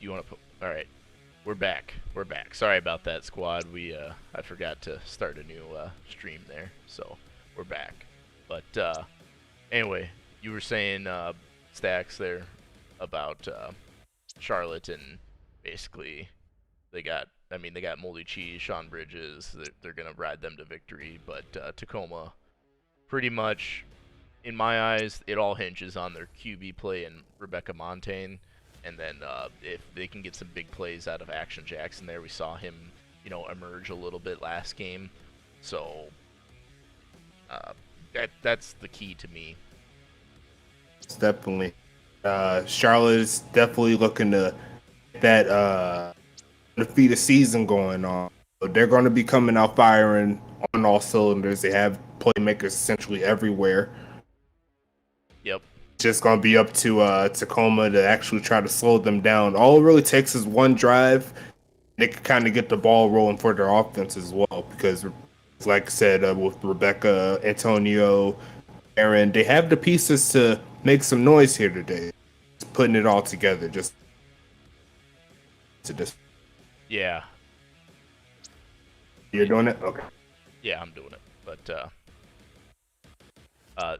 You want to put? All right, we're back. We're back. Sorry about that, squad. I forgot to start a new stream there, so we're back. But anyway, you were saying Stacks there about Charlotte, and basically they got. I mean, they got Moldy Cheese, Sean Bridges. They're gonna ride them to victory, but Tacoma, pretty much, in my eyes, it all hinges on their QB play and Rebecca Montaigne. And then if they can get some big plays out of Action Jackson there, we saw him, emerge a little bit last game. So that's the key to me. It's definitely. Charlotte is definitely looking to get that undefeated season going on. So they're going to be coming out firing on all cylinders. They have playmakers essentially everywhere. Yep. Just going to be up to Tacoma to actually try to slow them down. All it really takes is one drive. They can kind of get the ball rolling for their offense as well because, like I said, with Rebecca, Antonio, Aaron, they have the pieces to make some noise here today. Just putting it all together just to this. Yeah. You're doing it? Okay. Yeah, I'm doing it. But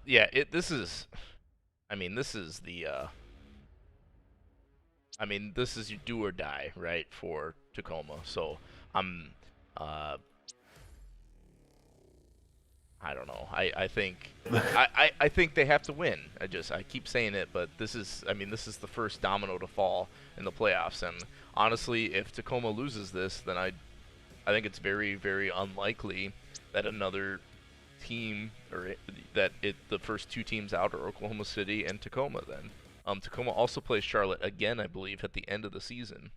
yeah, this is this is you do or die, right, for Tacoma. So I'm I don't know. I think I think they have to win. I keep saying it, but this is the first domino to fall in the playoffs. And honestly, if Tacoma loses this, then I think it's very, very unlikely that another team the first two teams out are Oklahoma City and Tacoma. Then Tacoma also plays Charlotte again, I believe, at the end of the season.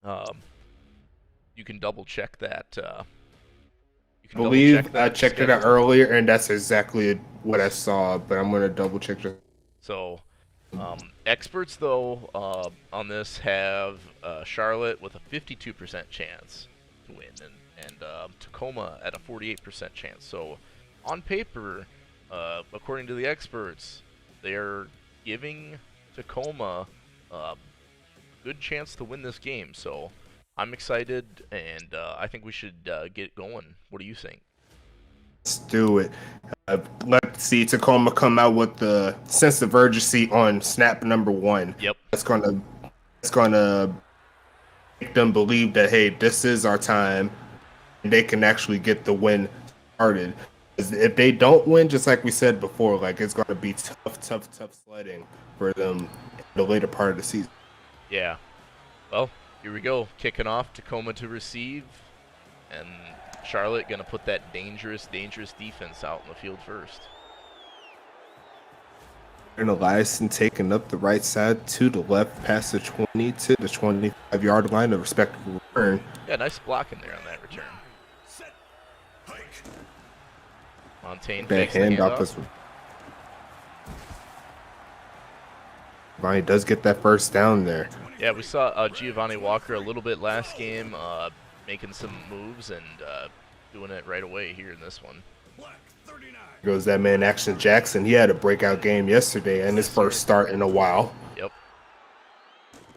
You can double check that. I believe I checked it out earlier, and that's exactly what I saw. But I'm gonna double check it. So, experts though on this have Charlotte with a 52% chance to win, and Tacoma at a 48% chance. So, on paper, according to the experts, they're giving Tacoma a good chance to win this game. So, I'm excited, and I think we should get going. What do you think? Let's do it. Let's see Tacoma come out with the sense of urgency on snap number 1. Yep. That's gonna make them believe that, hey, this is our time, and they can actually get the win started. If they don't win, just like we said before, like it's gonna be tough sledding for them in the later part of the season. Yeah. Well, here we go. Kicking off, Tacoma to receive, and Charlotte going to put that dangerous defense out in the field first. And Eliason taking up the right side to the left, past the 20 to the 25-yard line, a respectable return. Yeah, nice blocking there on that return. Montaigne fakes the handoff. Giovanni does get that first down there. Yeah, we saw Giovanni Walker a little bit last game, making some moves and doing it right away here in this one. Goes that man Action Jackson. He had a breakout game yesterday and his first start in a while. Yep.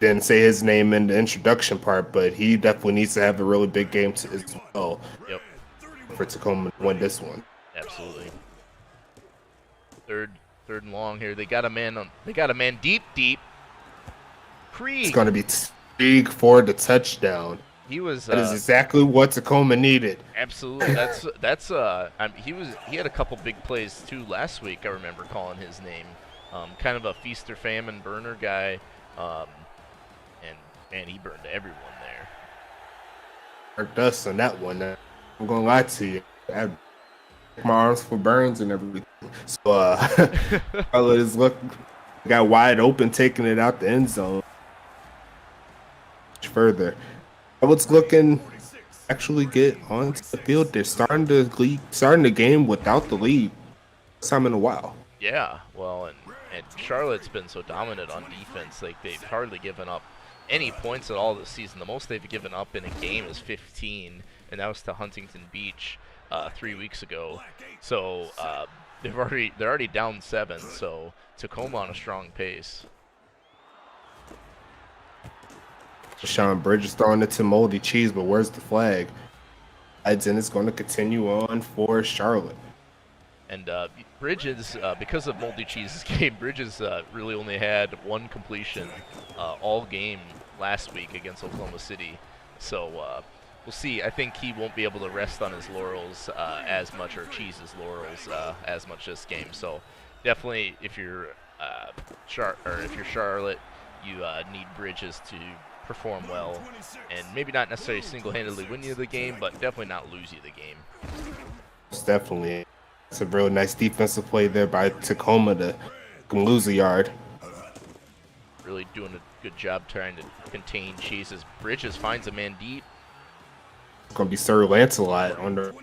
Didn't say his name in the introduction part, but he definitely needs to have a really big game as well. Yep. For Tacoma to win this one. Absolutely. Third and long here. They got a man deep. Krieg. It's going to be Krieg for the touchdown. He was. That is exactly what Tacoma needed. Absolutely. He had a couple big plays too last week. I remember calling his name. Kind of a feast or famine burner guy, and he burned everyone there. Hurt us on that one. I'm gonna lie to you. I had my arms for burns and everything. So Charlotte got wide open, taking it out the end zone. Further. I was looking actually get onto the field. They're starting the game without the lead. First time in a while. Yeah, well, and Charlotte's been so dominant on defense. Like, they've hardly given up any points at all this season. The most they've given up in a game is 15, and that was to Huntington Beach 3 weeks ago. So they're already down 7. So Tacoma on a strong pace. Sean Bridges throwing it to Moldy Cheese, but where's the flag? And it's going to continue on for Charlotte. And Bridges, because of Moldy Cheese's game, Bridges really only had one completion all game last week against Oklahoma City. So we'll see. I think he won't be able to rest on his laurels as much, or Cheese's laurels as much this game. So definitely, if you're Charlotte, you need Bridges to perform well, and maybe not necessarily single-handedly win you the game, but definitely not lose you the game. It's definitely. It's a real nice defensive play there by Tacoma to lose a yard. Really doing a good job trying to contain Cheese's. Bridges finds a man deep. It's going to be Sir Lancelot on the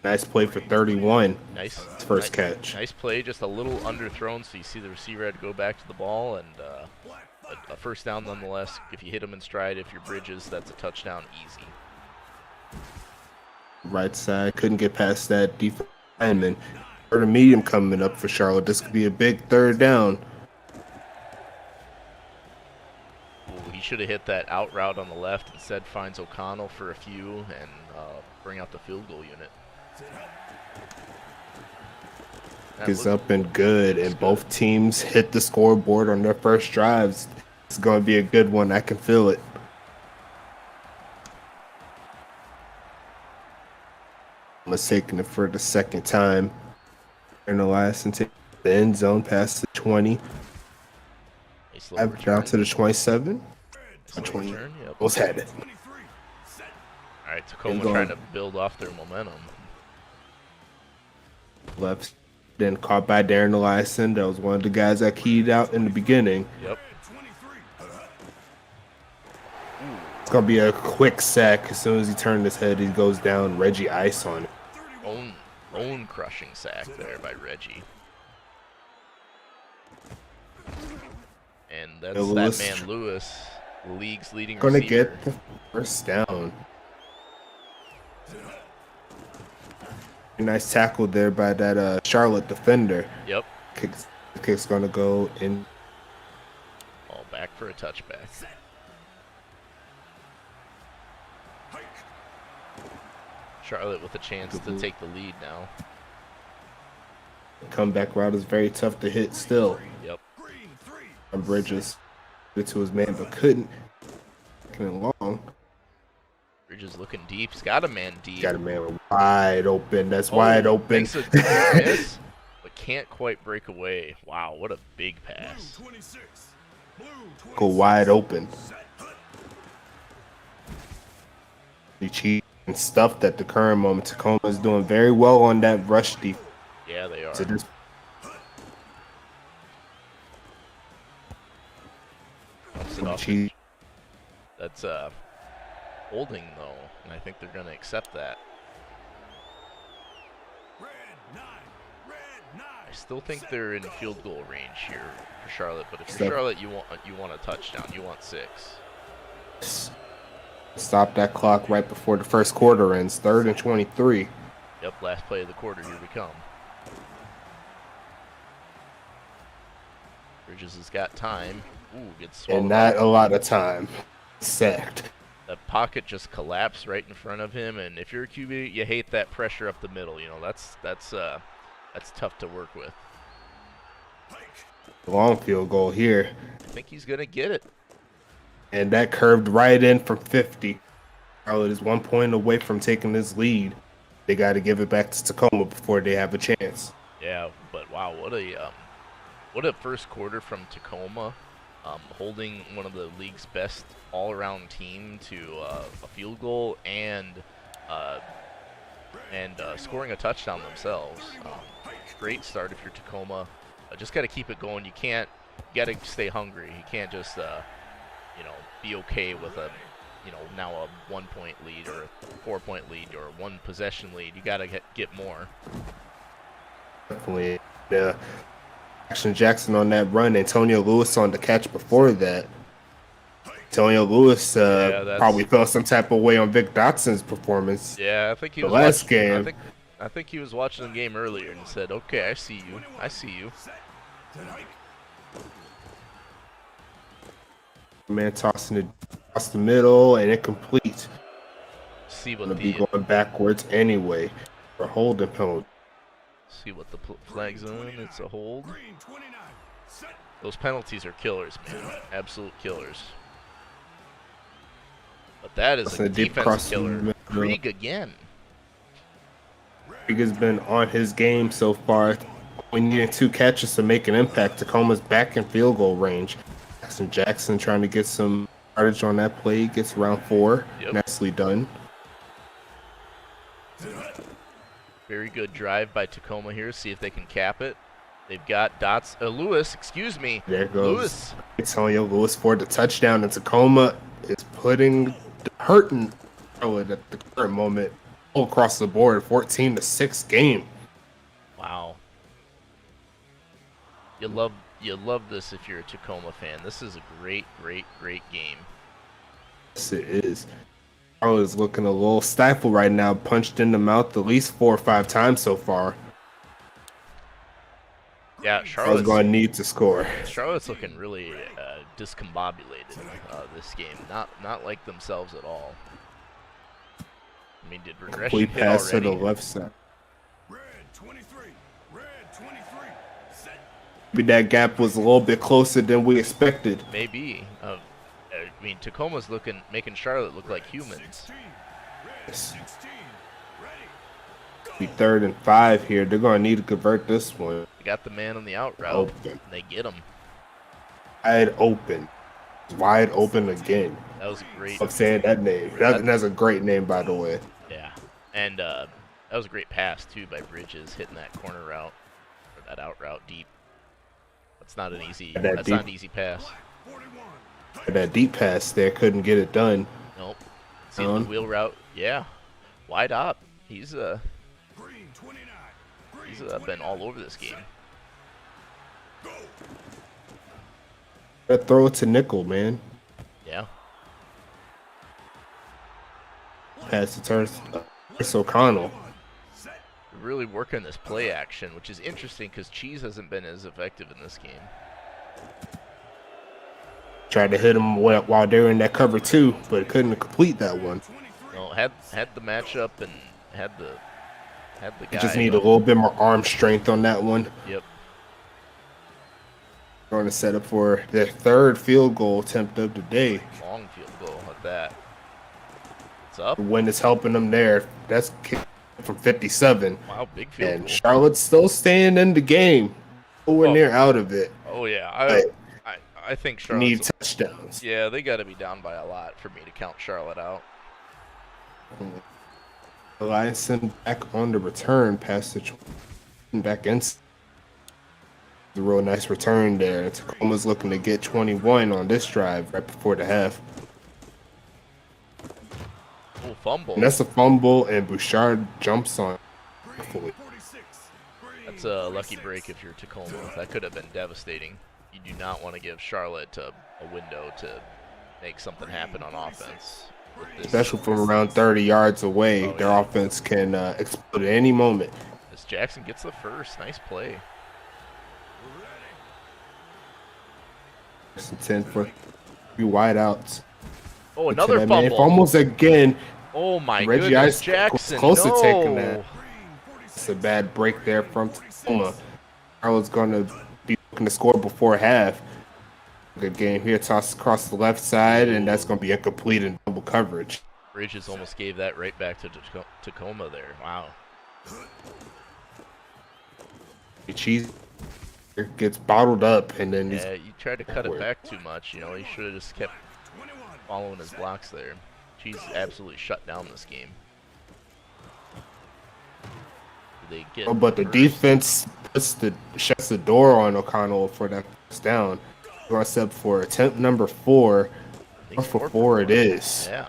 nice play for 31. Nice. First catch. Nice play, just a little underthrown, so you see the receiver had to go back to the ball, and a first down nonetheless. If you hit him in stride, if you're Bridges, that's a touchdown easy. Right side, couldn't get past that defense lineman. Third and medium coming up for Charlotte. This could be a big third down. Ooh, he should have hit that out route on the left. Instead, finds O'Connell for a few and bring out the field goal unit. Is up and good, and both teams hit the scoreboard on their first drives. It's going to be a good one. I can feel it. Taking it for the second time in the last and take the end zone past the 20. Down to the 27. 20. Yep. Almost had it. All right, Tacoma trying to build off their momentum. Left, then caught by Darren Eliason. That was one of the guys that keyed out in the beginning. Yep. It's going to be a quick sack. As soon as he turned his head, he goes down. Reggie Ice on it. Own crushing sack there by Reggie. And that's Lewis, that man Lewis, the league's leading receiver. Going to get the first down. Nice tackle there by that Charlotte defender. Yep. Kick's going to go in. All back for a touchback. Charlotte with a chance to take the lead now. Comeback route is very tough to hit still. Yep. And Bridges get to his man, but couldn't. Getting long. Bridges looking deep. He's got a man deep. Got a man wide open. That's wide open. Makes a good miss, but can't quite break away. Wow, what a big pass. Go wide open. He cheat and stuff that the current moment Tacoma is doing very well on that rush defense. Yeah, they are. So this That's holding though, and I think they're going to accept that. I still think they're in field goal range here for Charlotte, but if you're Charlotte, you want a touchdown. You want 6. Stop that clock right before the first quarter ends. 3rd and 23. Yep, last play of the quarter. Here we come. Bridges has got time. Ooh, gets swallowed. And not a lot of time. Sacked. The pocket just collapsed right in front of him, and if you're a QB, you hate that pressure up the middle. You know, that's tough to work with. Long field goal here. I think he's gonna get it. And that curved right in from 50. Charlotte is 1 point away from taking this lead. They got to give it back to Tacoma before they have a chance. Yeah, but wow, what a first quarter from Tacoma, holding one of the league's best all-around team to a field goal and scoring a touchdown themselves. Great start if you're Tacoma. Just got to keep it going. You got to stay hungry. You can't just be okay with now a 1 point lead or a 4 point lead or 1 possession lead. You got to get more. Definitely. Yeah. Action Jackson on that run. Antonio Lewis on the catch before that. Antonio Lewis probably felt some type of way on Vic Dotson's performance. Yeah, I think he was last game. I think he was watching the game earlier and said, "Okay, I see you. I see you." Man tossing it across the middle and incomplete. See what Gonna be the going backwards anyway for holding penalty. flag's on. It's a hold. Those penalties are killers, man. Absolute killers. But that is a defensive killer. Krieg again. Krieg has been on his game so far. We needed 2 catches to make an impact. Tacoma's back in field goal range. Jackson trying to get some yardage on that play. Gets around 4. Yep. Nicely done. Very good drive by Tacoma here. See if they can cap it. They've got Lewis, excuse me. There goes Lewis. Antonio Lewis for the touchdown. And Tacoma is hurting Charlotte at the current moment. All across the board, 14-6 game. Wow. You love this if you're a Tacoma fan. This is a great game. Yes, it is. Charlotte is looking a little stifled right now. Punched in the mouth at least 4 or 5 times so far. Yeah, Charlotte's going to need to score. Charlotte's looking really discombobulated this game. Not like themselves at all. I mean, did regression Complete hit pass already? to the left side. Red 23. Red 23. Set. Maybe that gap was a little bit closer than we expected. Maybe. I mean, Tacoma's making Charlotte look like humans. 16. Red 16. Ready. Be 3rd and 5 here. They're going to need to convert this one. They got the man on the out route. Open. And they get him. Wide open. Wide open again. That was a great. I'm saying that name. That's a great name, by the way. Yeah, and that was a great pass too by Bridges, hitting that corner route or that out route deep. That's not an easy. That's not an easy pass. That deep pass there couldn't get it done. Nope. See the wheel route. Yeah, wide up. He's been all over this game. Gotta throw it to nickel, man. Yeah. Pass to turn. It's O'Connell. Really working this play action, which is interesting because Cheese hasn't been as effective in this game. Tried to hit him while they were in that cover 2, but couldn't complete that one. No, had the matchup and had the guy. Just need a little bit more arm strength on that one. Yep. Going to set up for their 3rd field goal attempt of the day. Long field goal at that. It's up. The wind is helping them there. That's from 57. Wow, big field And goal. Charlotte's still staying in the game. Nowhere near out of it. Oh yeah, I think Charlotte need touchdowns. Yeah, they got to be down by a lot for me to count Charlotte out. Alliance back on the return, pass the back in. A real nice return there. Tacoma's looking to get 21 on this drive right before the half. Oh, fumble. And that's a fumble, and Bouchard jumps on. That's a lucky break if you're Tacoma. That could have been devastating. You do not want to give Charlotte a window to make something happen on offense. Especially from around 30 yards away, their offense can explode at any moment. As Jackson gets the first, nice play. 10 for 3 wideouts. Oh, another fumble. Man, almost again. Oh my Reggie goodness, Ice Jackson! Close no. to taking that. It's a bad break there from Tacoma. Charlotte's going to be looking to score before half. Good game here. Toss across the left side, and that's going to be incomplete in double coverage. Bridges almost gave that right back to Tacoma there. Wow. Cheese gets bottled up, and then yeah, you tried to cut it back too much. You know, he should have just kept following his blocks there. Cheese absolutely shut down this game. They get but the defense shuts the door on O'Connell for that first down. We're going to set up for attempt number 4. 4 it is. Yeah.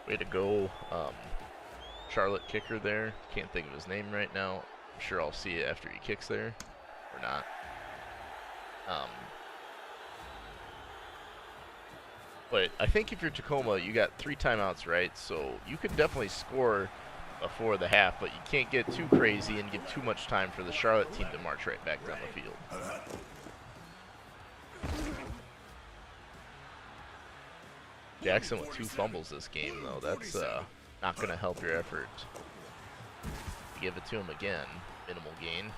Way to go, Charlotte kicker there. Can't think of his name right now. I'm sure I'll see it after he kicks there, or not. But I think if you're Tacoma, you got 3 timeouts, right? So you could definitely score before the half, but you can't get too crazy and give too much time for the Charlotte team to march right back down the field. Jackson with 2 fumbles this game, though. That's not going to help your effort. Give it to him again. Minimal gain.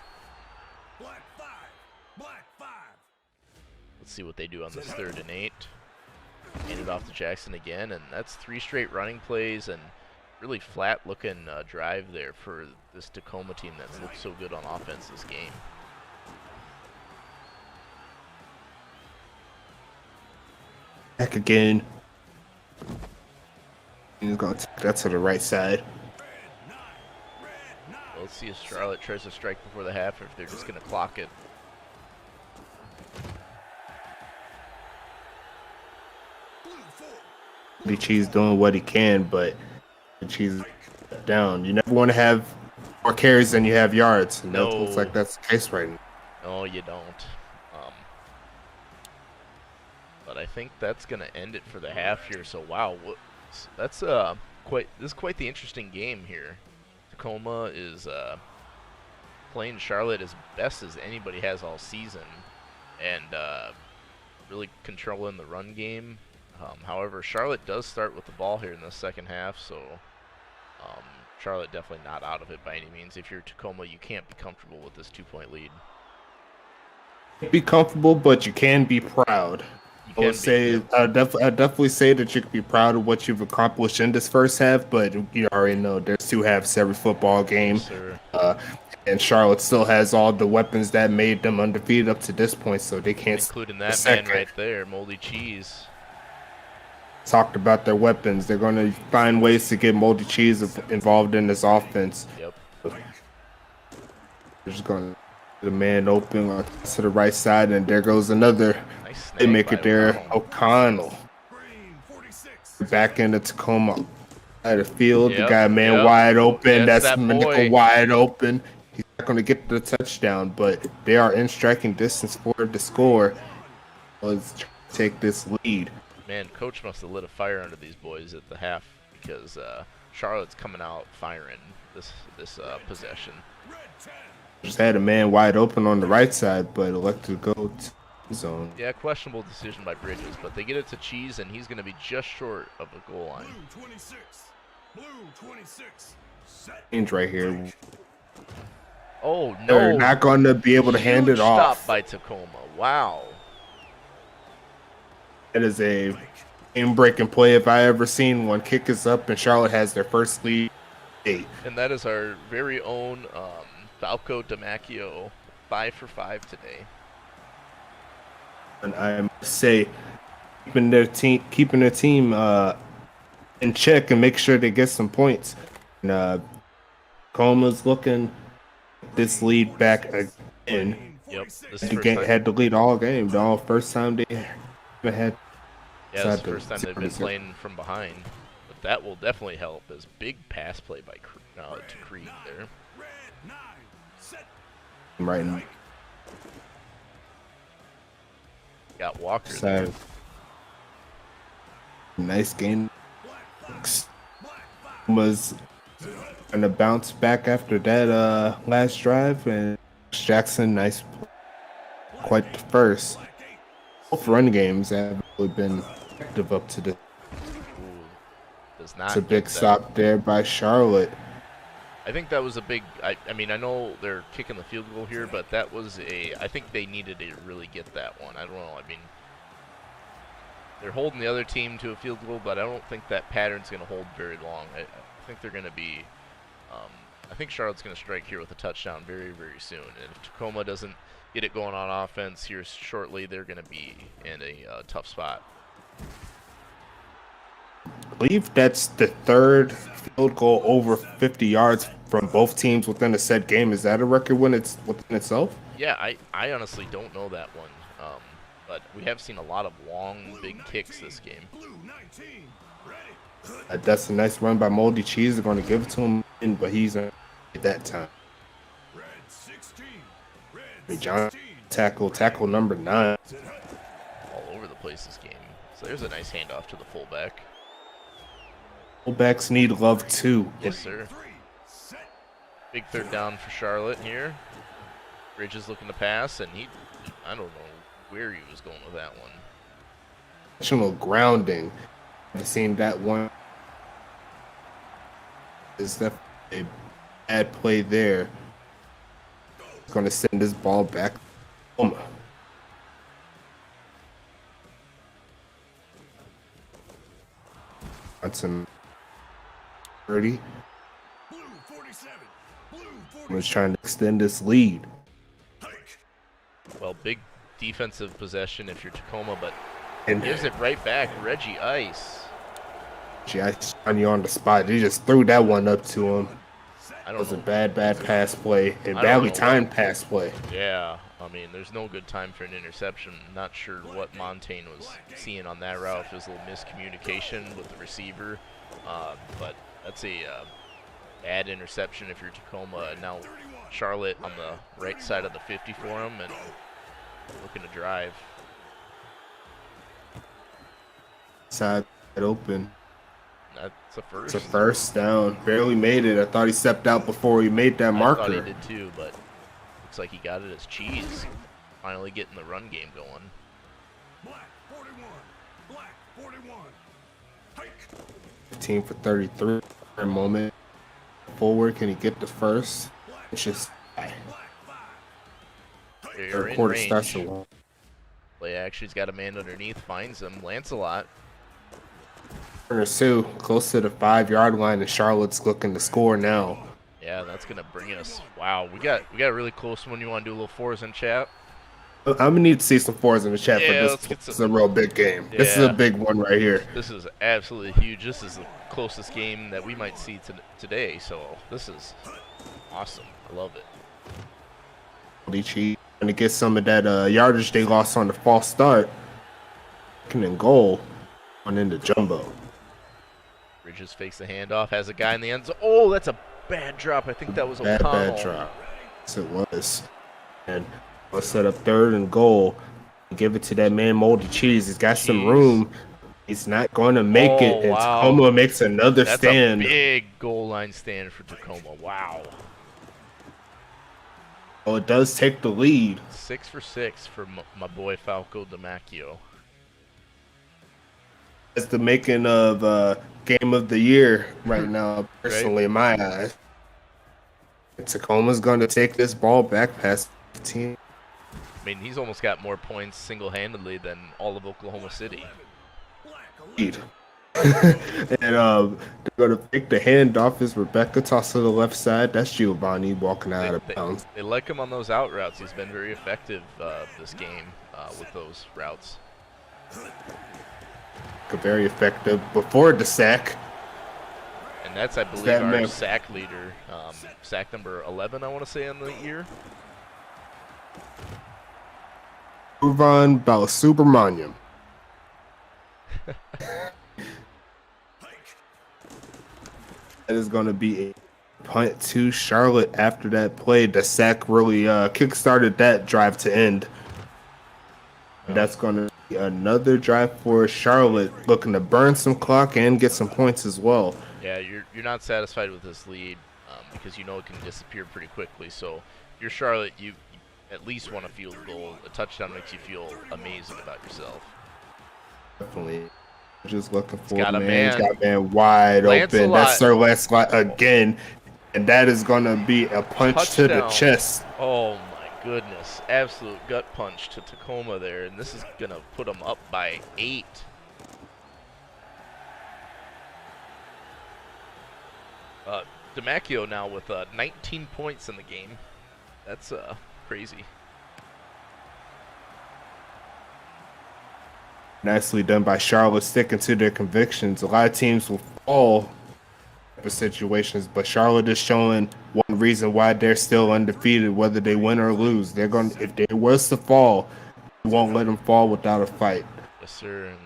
Black 5. Black 5. Let's see what they do on this 3rd and 8. Hand it off to Jackson again, and that's 3 straight running plays and really flat-looking drive there for this Tacoma team that's looked so good on offense this game. Back again. He's going to take that to the right side. Well, let's see if Charlotte tries to strike before the half or if they're just going to clock it. The Cheese doing what he can, but the Cheese down. You never want to have more carries than you have yards, and No. that looks like that's the case right now. No, you don't. But I think that's going to end it for the half here. So wow, that's this is quite the interesting game here. Tacoma is playing Charlotte as best as anybody has all season, and really controlling the run game. However, Charlotte does start with the ball here in the second half, so Charlotte definitely not out of it by any means. If you're Tacoma, you can't be comfortable with this 2-point lead. Be comfortable, but you can be proud. You I would say I definitely say that you can be proud of what you've accomplished in this first half, but you already know there's 2 halves to every football game. Yes, sir. And Charlotte still has all the weapons that made them undefeated up to this point, so they can't. Including that man right there, Moldy Cheese. Talked about their weapons. They're going to find ways to get Moldy Cheese involved in this offense. Yep. They're just going to the man open to the right side, and there goes another. Nice They snag make by it there. O'Connell. O'Connell back into Tacoma at the field. Yep, The guy man yep. wide open. That's That's that nickel boy. wide open. He's not going to get the touchdown, but they are in striking distance for the score. Let's take this lead. Man, coach must have lit a fire under these boys at the half because Charlotte's coming out firing this possession. Just had a man wide open on the right side, but elected to go to zone. Yeah, questionable decision by Bridges, but they get it to Cheese, and he's going to be just short of the goal line. Blue 26. Blue 26. Set. Change right here. Oh, They're no. not going to be able to hand Huge it off. stop by Tacoma. Wow. That is a game-breaking play if I ever seen one. Kick is up, and Charlotte has their first lead. 8. And that is our very own Falco Damacchio, 5 for 5 today. And I must say, keeping their team in check and make sure they get some points. And Coma's looking this lead back again. Yep. This is They the first time. had the lead all game. The all first time they haven't had. Yeah, this is the Sad first time they've been to- playing from behind. But that will definitely help as big pass play by to Creed there. Red 9. Set. Right now. Got Walker there. Sad. Nice game. Black 5. Was gonna bounce back after that last drive, and Jackson, nice play. Quite the first. Black 8. Both run games have really been effective up to this. Ooh, does not It's a get big that. stop there by Charlotte. I think that was a big. I mean, I know they're kicking the field goal here, but that was a. I think they needed to really get that one. I don't know. I mean, they're holding the other team to a field goal, but I don't think that pattern's going to hold very long. I think they're going to be. I think Charlotte's going to strike here with a touchdown very, very soon. And if Tacoma doesn't get it going on offense here shortly, they're going to be in a tough spot. I believe that's the third field goal over 50 yards from both teams within a set game. Is that a record when it's within itself? Yeah, I honestly don't know that one. But we have seen a lot of long, big kicks this game. Blue 19. Ready. That's a nice run by Moldy Cheese. They're going to give it to him, but he's at that time. Red 16. Red John 16. tackle number 9. All over the place this game. So there's a nice handoff to the fullback. Fullbacks need love too. Yes, sir. 3. Set. Big third down for Charlotte here. Bridges looking to pass, and I don't know where he was going with that one. Intentional grounding. I've seen that one. Is definitely a bad play there. Going to send this ball back. Hudson 30. Blue 47. Blue 47. Was trying to extend this lead. Hike. Well, big defensive possession if you're Tacoma, but And gives it right back. Reggie Ice. I on you on the spot. He just threw that one up to him. I It don't was a know. bad pass play and I don't badly know timed pass play. Yeah, I mean, there's no good time for an interception. Not sure what Montaigne was seeing on that route. If it was a little miscommunication with the receiver. But that's a bad interception if you're Tacoma. And now Charlotte on the right side of the 50 for him and looking to drive. Side open. That's a first. It's a first down. Barely made it. I thought he stepped out before he made that marker. I thought he did too, but looks like he got it as cheese. Finally getting the run game going. Black 41. Black 41. Hike. 15 for 33 for a moment. Forward, can he get the first? It's just Black 5. You're third in quarter range. starts to Play action's got a man underneath, finds him. Lancelot. corners too, close to the 5-yard line, and Charlotte's looking to score now. Yeah, that's gonna bring us. Wow, we got a really close one. You want to do a little fours in chat? I'm gonna need to see some fours in the chat Yeah, for let's this. get This is some- a real big game. This is Yeah. a big one right here. This is absolutely huge. This is the closest game that we might see today. So this is awesome. I love it. Trying to get some of that yardage they lost on the false start. Second and goal on into Jumbo. Bridges fakes the handoff, has a guy in the end zone. Oh, that's a bad drop. I think that was O'Connell. Bad drop. Yes, it was. And let's set up third and goal. Give it to that man, Moldy Cheese. He's got some Cheese. room. He's not going to make it. And wow. Tacoma makes another That's stand. a big goal line stand for Tacoma. Wow. Oh, it does take the lead. 6 for 6 for my boy Falco DiMacchio. It's the making of game of the year right now, personally, in my eyes. And Tacoma's going to take this ball back past 15. I mean, he's almost got more points single-handedly than all of Oklahoma City. And they're going to pick the handoff as Rebecca toss to the left side. That's Giovanni walking out of bounds. They like him on those out routes. He's been very effective this game with those routes. Very effective before the sack. And that's, I believe, that our man? sack leader. Sack number 11, I want to say, on the year. Uvan Balasubramaniam. That is going to be a punt to Charlotte after that play. The sack really kick-started that drive to end. And that's going to be another drive for Charlotte, looking to burn some clock and get some points as well. Yeah, you're not satisfied with this lead because you know it can disappear pretty quickly. So if you're Charlotte, you at least want a field goal. A touchdown makes you feel amazing about yourself. Definitely. Just looking for got a man. He's man. got man wide open. Lancelot. That's Sir Lancelot again. And that is going to be a punch to the Touchdown. chest. Oh my goodness. Absolute gut punch to Tacoma there. And this is going to put them up by 8. DiMacchio now with 19 points in the game. That's crazy. Nicely done by Charlotte, sticking to their convictions. A lot of teams will fall for situations, but Charlotte is showing one reason why they're still undefeated, whether they win or lose. They're going, if they was to fall, we won't let them fall without a fight. Yes, sir. And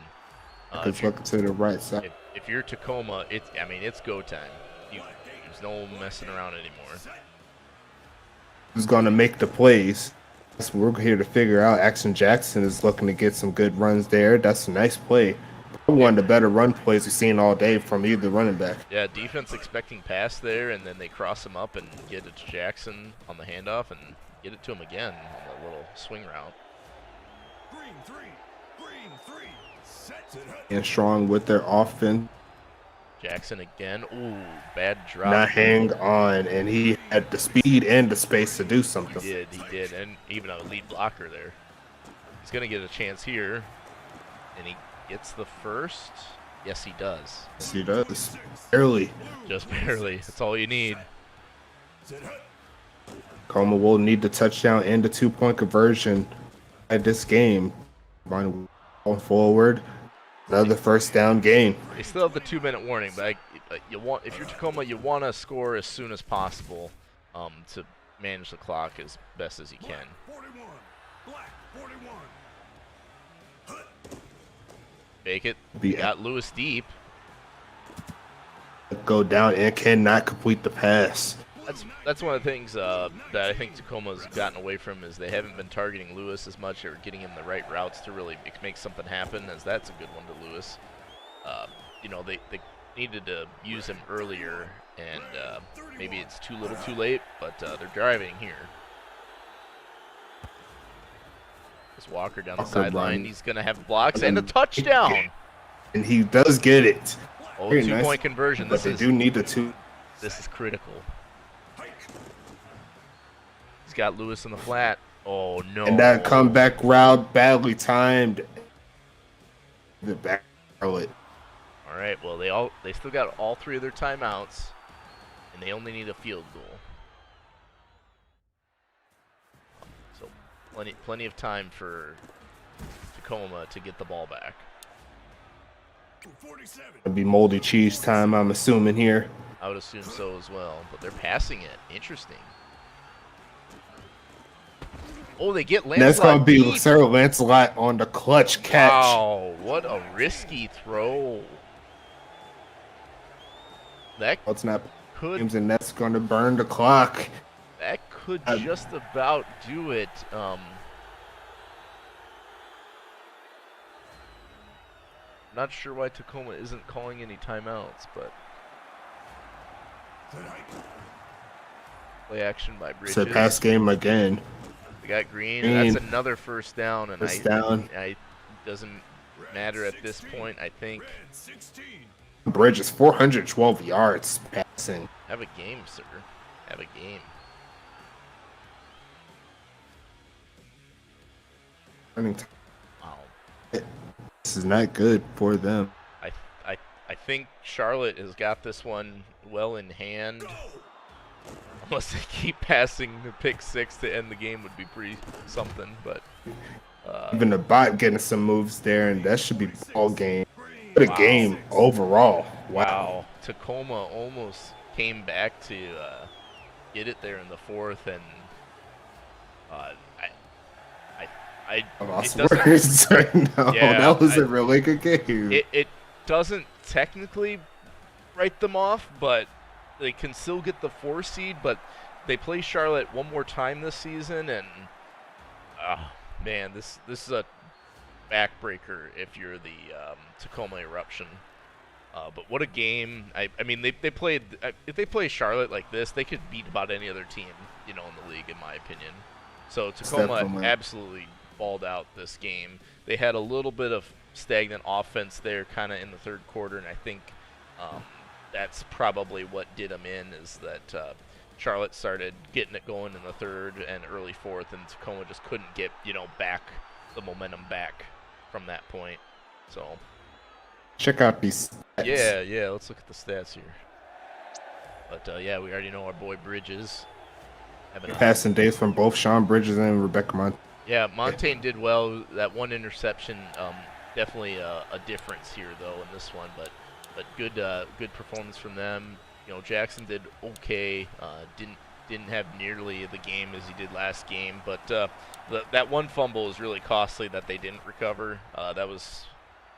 Because looking to the right side. if you're Tacoma, it's go time. There's no messing around anymore. Who's going to make the plays? That's what we're here to figure out. Action Jackson is looking to get some good runs there. That's a nice play. Probably one of the better run plays we've seen all day from either running back. Yeah, defense expecting pass there, and then they cross him up and get it to Jackson on the handoff and get it to him again on the little swing route. Green 3. Green 3. and strong with their offense. Jackson again. Ooh, bad drop. Not hang on, and he had the speed and the space to do something. He did, and even a lead blocker there. He's gonna get a chance here, and he gets the first. Yes, he does. Yes, he does. Barely. Just barely. That's all you need. Tacoma will need the touchdown and the 2-point conversion at this game. Going forward, another first down game. They still have the 2-minute warning, but if you're Tacoma, you want to score as soon as possible to manage the clock as best as you can. 41. Black 41. Fake it. Got Lewis deep. Go down and cannot complete the pass. That's one of the things that I think Tacoma's gotten away from is they haven't been targeting Lewis as much or getting him the right routes to really make something happen, as that's a good one to Lewis. You know, they needed to use him earlier, and maybe it's too little too late, but they're driving here. This Walker down the sideline, he's going to have blocks and a touchdown. And he does get it. Oh, 2-point conversion. But they do need the 2. This is critical. He's got Lewis in the flat. Oh, no. And that comeback route badly timed. The back Charlotte. All right, well, they still got all 3 of their timeouts, and they only need a field goal. So plenty of time for Tacoma to get the ball back. It'll be moldy cheese time, I'm assuming here. I would assume so as well, but they're passing it. Interesting. Oh, they get Lancelot. That's going to be deep. Sarah Lancelot on the clutch catch. Wow, what a risky throw. That Let's not could, games, and that's going to burn the clock. that could just about do it. Not sure why Tacoma isn't calling any timeouts, but play action by Bridges. It's a pass game again. They got Green. That's another first down, and I doesn't matter at this point. I think Bridges 412 yards passing. have a game, sir. Have a game. Wow. This is not good for them. I think Charlotte has got this one well in hand. Unless they keep passing the pick 6 to end the game would be pretty something, but Even the bot getting some moves there, and that should be all game. What a game overall. Wow. Tacoma almost came back to get it there in the 4th, and I lost words right now. Yeah, that was a really good game. It doesn't technically write them off, but they can still get the 4 seed, but they play Charlotte one more time this season, and man, this is a backbreaker if you're the Tacoma Eruption. But what a game! I mean, they played. If they play Charlotte like this, they could beat about any other team, in the league, in my opinion. So Tacoma absolutely balled out this game. They had a little bit of stagnant offense there, kind of in the 3rd quarter, and I think that's probably what did them in. Is that Charlotte started getting it going in the 3rd and early 4th, and Tacoma just couldn't get back the momentum back from that point. So. Check out these stats. Yeah, let's look at the stats here. But, yeah, we already know our boy Bridges. Passing days from both Sean Bridges and Rebecca Montaigne. Yeah, Montaigne did well. That one interception, definitely a difference here, though, in this one. But good performance from them. Jackson did okay. Didn't have nearly the game as he did last game. But that one fumble was really costly that they didn't recover. That was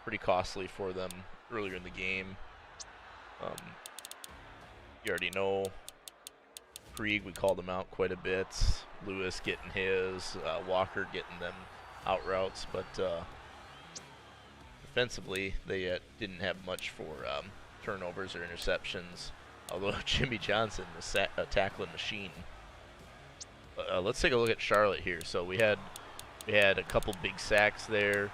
pretty costly for them earlier in the game. You already know Krieg, we called him out quite a bit. Lewis getting his, Walker getting them out routes, but defensively they didn't have much for turnovers or interceptions, although Jimmy Johnson was a tackling machine. Let's take a look at Charlotte here. So we had a couple big sacks there.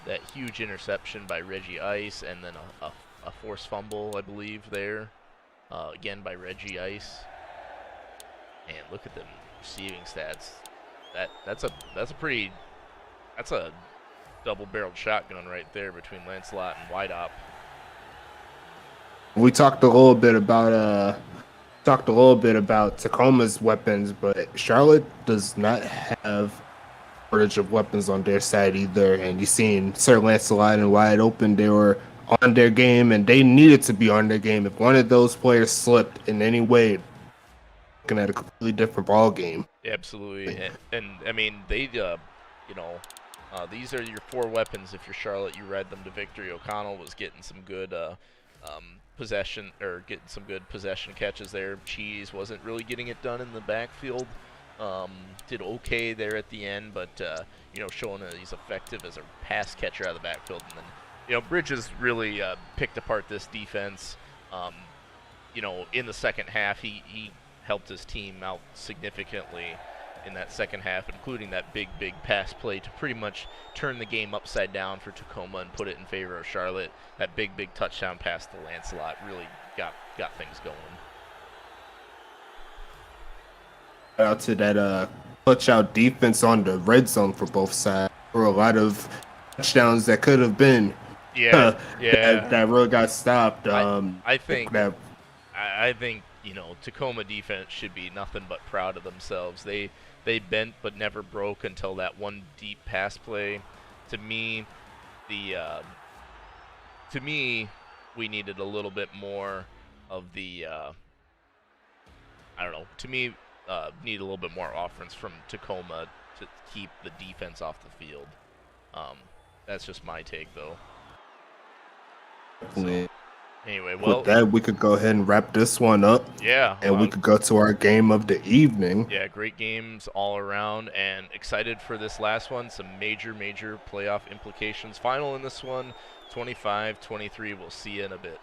That huge interception by Reggie Ice, and then a forced fumble, I believe, there. Again by Reggie Ice. And look at them receiving stats. That's a double-barreled shotgun right there between Lancelot and Wideop. We talked a little bit about Tacoma's weapons, but Charlotte does not have shortage of weapons on their side either. And you've seen Sir Lancelot and Wide Open; they were on their game, and they needed to be on their game. If one of those players slipped in any way, looking at a completely different ball game. Absolutely, and I mean they, these are your 4 weapons. If you're Charlotte, you ride them to victory. O'Connell was getting some good possession catches there. Cheese wasn't really getting it done in the backfield. Did okay there at the end, but showing that he's effective as a pass catcher out of the backfield. And then Bridges really picked apart this defense. In the second half, he helped his team out significantly in that second half, including that big pass play to pretty much turn the game upside down for Tacoma and put it in favor of Charlotte. That big touchdown pass to Lancelot really got things going. Out to that clutch out defense on the red zone for both sides. There were a lot of touchdowns that could have been that really got stopped. I think Tacoma defense should be nothing but proud of themselves. They bent but never broke until that one deep pass play. To me, we needed a little bit more of the need a little bit more offense from Tacoma to keep the defense off the field. That's just my take, though. So, anyway, with that, we could go ahead and wrap this one up. Yeah. And we could go to our game of the evening. Yeah, great games all around, and excited for this last one. Some major playoff implications. Final in this one, 25-23. We'll see you in a bit.